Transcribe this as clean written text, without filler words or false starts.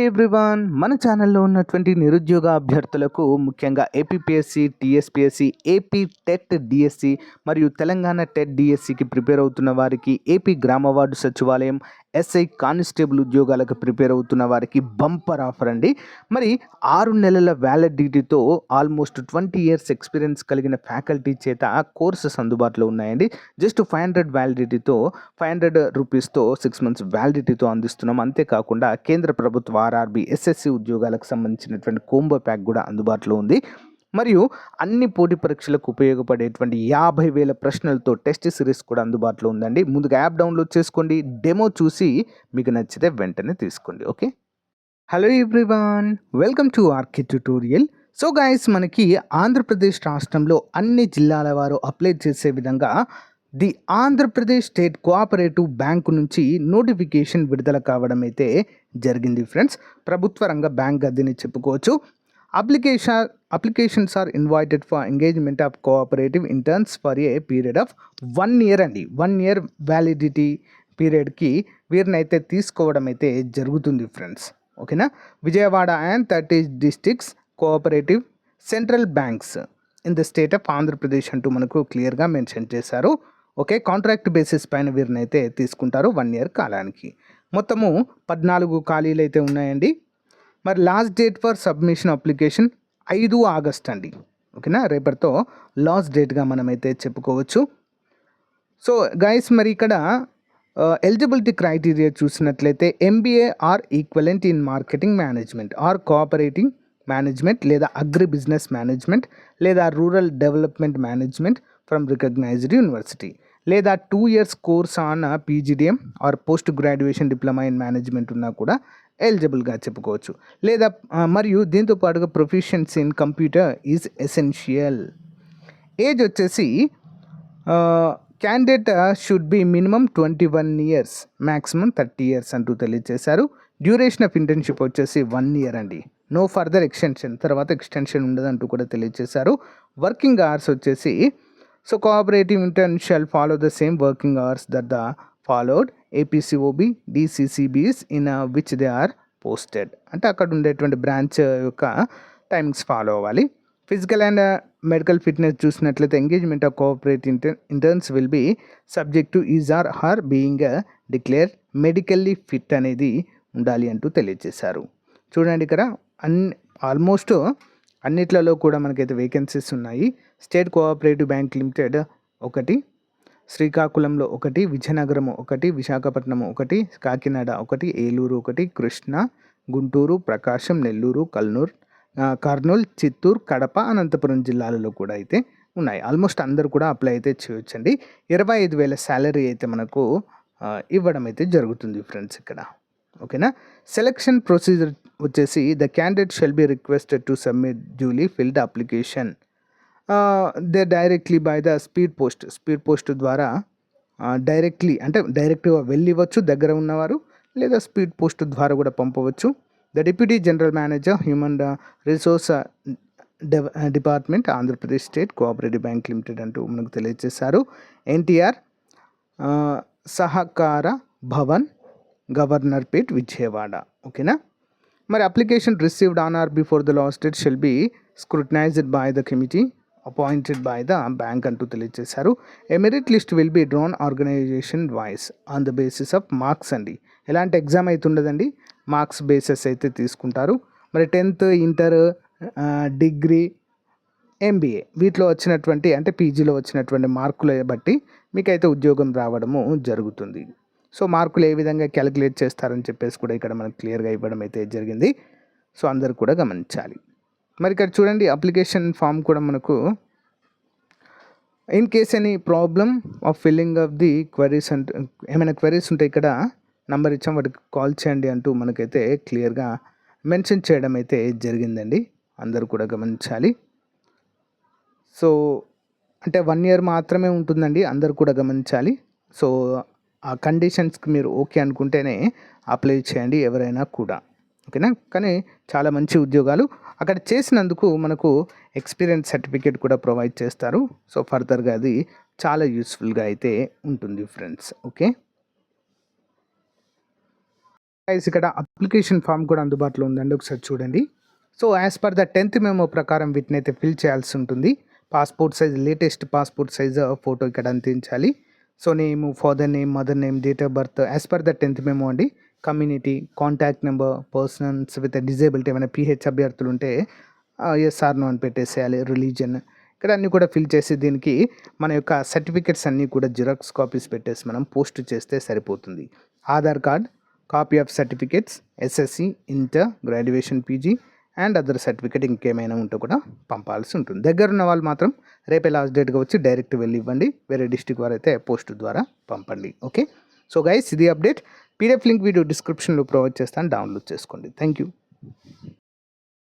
Everyone, మన ఛానల్లో ఉన్నటువంటి నిరుద్యోగ అభ్యర్థులకు ముఖ్యంగా APPSC, TSPSC, AP TET DSC మరియు తెలంగాణ టెట్ డిఎస్సికి ప్రిపేర్ అవుతున్న వారికి, ఏపీ గ్రామ వార్డు సచివాలయం, ఎస్ఐ కానిస్టేబుల్ ఉద్యోగాలకు ప్రిపేర్ అవుతున్న వారికి బంపర్ ఆఫర్ అండి. మరి 6 నెలల వ్యాలిడిటీతో ఆల్మోస్ట్ 20 ఇయర్స్ ఎక్స్పీరియన్స్ కలిగిన ఫ్యాకల్టీ చేత కోర్సెస్ అందుబాటులో ఉన్నాయండి. జస్ట్ 500 వ్యాలిడిటీతో 500 రూపీస్తో 6 మంత్స్ వ్యాలిడిటీతో అందిస్తున్నాం. అంతేకాకుండా కేంద్ర ప్రభుత్వ ఆర్ఆర్బి, ఎస్ఎస్సి ఉద్యోగాలకు సంబంధించినటువంటి కోంబో ప్యాక్ కూడా అందుబాటులో ఉంది. మరియు అన్ని పోటీ పరీక్షలకు ఉపయోగపడేటువంటి 50,000 ప్రశ్నలతో టెస్ట్ సిరీస్ కూడా అందుబాటులో ఉందండి. ముందుగా యాప్ డౌన్లోడ్ చేసుకోండి, డెమో చూసి మీకు నచ్చితే వెంటనే తీసుకోండి. Okay, hello everyone, welcome to RK tutorial. So guys, మనకి ఆంధ్రప్రదేశ్ రాష్ట్రంలో అన్ని జిల్లాల వారు అప్లై చేసే విధంగా the Andhra Pradesh state cooperative bank నుంచి నోటిఫికేషన్ విడుదల కావడం అయితే జరిగింది ఫ్రెండ్స్. ప్రభుత్వ రంగ బ్యాంక్ అదని చెప్పుకోవచ్చు. Applications are invited for engagement of cooperative interns for a period of 1 year అండి. 1 ఇయర్ వ్యాలిడిటీ పీరియడ్కి వీరినైతే తీసుకోవడం అయితే జరుగుతుంది ఫ్రెండ్స్. ఓకేనా. Vijayawada and 30 districts cooperative central banks in the state of Andhra Pradesh అంటూ మనకు క్లియర్గా మెన్షన్ చేశారు. ఓకే, కాంట్రాక్ట్ బేసిస్ పైన వీరినైతే తీసుకుంటారు 1 ఇయర్ కాలానికి. మొత్తము 14 ఖాళీలు అయితే ఉన్నాయండి. మరి last date for submission application 5 August అండి. ఓకేనా, రేపటితో లాస్ట్ డేట్గా మనమైతే చెప్పుకోవచ్చు. సో గైస్, మరి ఇక్కడ ఎలిజిబిలిటీ క్రైటీరియా చూసినట్లయితే MBA or equivalent in marketing management or cooperating management లేదా అగ్రి బిజినెస్ మేనేజ్మెంట్ లేదా rural development management from recognised university లేదా 2 years course on PGDM or post graduation diploma in management ఉన్నా కూడా ఎలిజిబుల్గా చెప్పుకోవచ్చు. లేదా మరియు దీంతో పాటుగా proficiency in computer is essential. Age వచ్చేసి candidate should be minimum 21 years, maximum 30 years అంటూ తెలియజేశారు. డ్యూరేషన్ ఆఫ్ ఇంటర్న్షిప్ వచ్చేసి 1 ఇయర్ అండి. నో ఫర్దర్ ఎక్స్టెన్షన్, తర్వాత ఎక్స్టెన్షన్ ఉండదంటూ కూడా తెలియజేశారు. వర్కింగ్ అవర్స్ వచ్చేసి so cooperative intern shall follow the same working hours that the followed APCOB DCCBs in which they are posted. అంటే అక్కడ ఉండేటువంటి బ్రాంచ్ యొక్క టైమింగ్స్ ఫాలో అవ్వాలి. ఫిజికల్ అండ్ మెడికల్ ఫిట్నెస్ చూసినట్లయితే engagement of cooperative interns will be subject to is or her being declare medically fit అనేది ఉండాలి అంటూ తెలియజేశారు. చూడండి, ఇక్కడ ఆల్మోస్ట్ అన్నిట్లలో కూడా మనకైతే వేకెన్సీస్ ఉన్నాయి. స్టేట్ కోఆపరేటివ్ బ్యాంక్ లిమిటెడ్ 1, శ్రీకాకుళంలో 1, విజయనగరం 1, విశాఖపట్నం 1, కాకినాడ 1, ఏలూరు 1, కృష్ణా, గుంటూరు, ప్రకాశం, నెల్లూరు, కర్నూలు, చిత్తూరు, కడప, అనంతపురం జిల్లాలలో కూడా అయితే ఉన్నాయి. ఆల్మోస్ట్ అందరూ కూడా అప్లై అయితే చేయొచ్చండి. 25,000 శాలరీ అయితే మనకు ఇవ్వడం అయితే జరుగుతుంది ఫ్రెండ్స్ ఇక్కడ. ఓకేనా. సెలక్షన్ ప్రొసీజర్ వచ్చేసి the candidate shall be requested to submit duly field application they directly by the speed post ద్వారా డైరెక్ట్గా వెళ్ళివచ్చు దగ్గర ఉన్నవారు, లేదా స్పీడ్ పోస్ట్ ద్వారా కూడా పంపవచ్చు. The deputy general manager human resource department Andhra Pradesh state cooperative bank limited అంటూ మనకు తెలియజేశారు. ఎన్టీఆర్ సహకార భవన్, గవర్నర్పేట్, విజయవాడ. ఓకేనా. మరి application received on or before the last date shall be scrutinised by the committee appointed by the bank అంటూ తెలియజేశారు. A merit list will be drawn organisation wise on the basis of marks అండి. ఎలాంటి exam అయితే ఉండదండి, marks bases అయితే తీసుకుంటారు. మరి 10th, inter, degree, MBA వీటిలో వచ్చినటువంటి అంటే పీజీలో వచ్చినటువంటి మార్కులు బట్టి మీకైతే ఉద్యోగం రావడము జరుగుతుంది. సో మార్కులు ఏ విధంగా క్యాలిక్యులేట్ చేస్తారని చెప్పేసి కూడా ఇక్కడ మనకు క్లియర్గా ఇవ్వడం అయితే జరిగింది. సో అందరు కూడా గమనించాలి. మరి ఇక్కడ చూడండి, అప్లికేషన్ ఫామ్ కూడా మనకు in case any problem of filling of the queries అంటే ఏమైనా క్వరీస్ ఉంటే ఇక్కడ నంబర్ ఇచ్చాం, వాటికి కాల్ చేయండి అంటూ మనకైతే క్లియర్గా మెన్షన్ చేయడం అయితే జరిగిందండి. అందరూ కూడా గమనించాలి. సో అంటే 1 ఇయర్ మాత్రమే ఉంటుందండి, అందరూ కూడా గమనించాలి. సో ఆ కండిషన్స్కి మీరు ఓకే అనుకుంటేనే అప్లై చేయండి ఎవరైనా కూడా. ఓకేనా. కానీ చాలా మంచి ఉద్యోగాలు అక్కడ చేసినందుకు మనకు ఎక్స్పీరియన్స్ సర్టిఫికేట్ కూడా ప్రొవైడ్ చేస్తారు. సో ఫర్దర్గా అది చాలా యూస్ఫుల్గా అయితే ఉంటుంది ఫ్రెండ్స్. ఓకే. గైస్ ఇక్కడ అప్లికేషన్ ఫామ్ కూడా అందుబాటులో ఉందండి, ఒకసారి చూడండి. So as per the 10th memo ప్రకారం వీటిని అయితే ఫిల్ చేయాల్సి ఉంటుంది. Passport size, latest passport size photo ఇక్కడ అందించాలి. So name, father name, mother name, date of birth as per the 10th memo అండి. Community, contact number, persons with disability ఏమైనా PH అభ్యర్థులు ఉంటే ఎస్ ఆర్ నో అని పెట్టేసేయాలి. రిలీజన్ ఇక్కడ అన్నీ కూడా ఫిల్ చేసి దీనికి మన యొక్క సర్టిఫికెట్స్ అన్నీ కూడా జిరాక్స్ కాపీస్ పెట్టేసి మనం పోస్ట్ చేస్తే సరిపోతుంది. Aadhaar card, copy of certificates, SSC, inter, graduation, PG and other certificate ఇంకేమైనా ఉంటే కూడా పంపాల్సి ఉంటుంది. దగ్గర ఉన్న వాళ్ళు మాత్రం రేపే లాస్ట్ డేట్గా వచ్చి డైరెక్ట్ వెళ్ళి ఇవ్వండి. వేరే డిస్టిక్ వారు అయితే పోస్ట్ ద్వారా పంపండి. ఓకే, సో గైస్ ఇది అప్డేట్. PDF లింక్ వీడియో డిస్క్రిప్షన్లో ప్రొవైడ్ చేస్తాను, డౌన్లోడ్ చేసుకోండి. Thank you.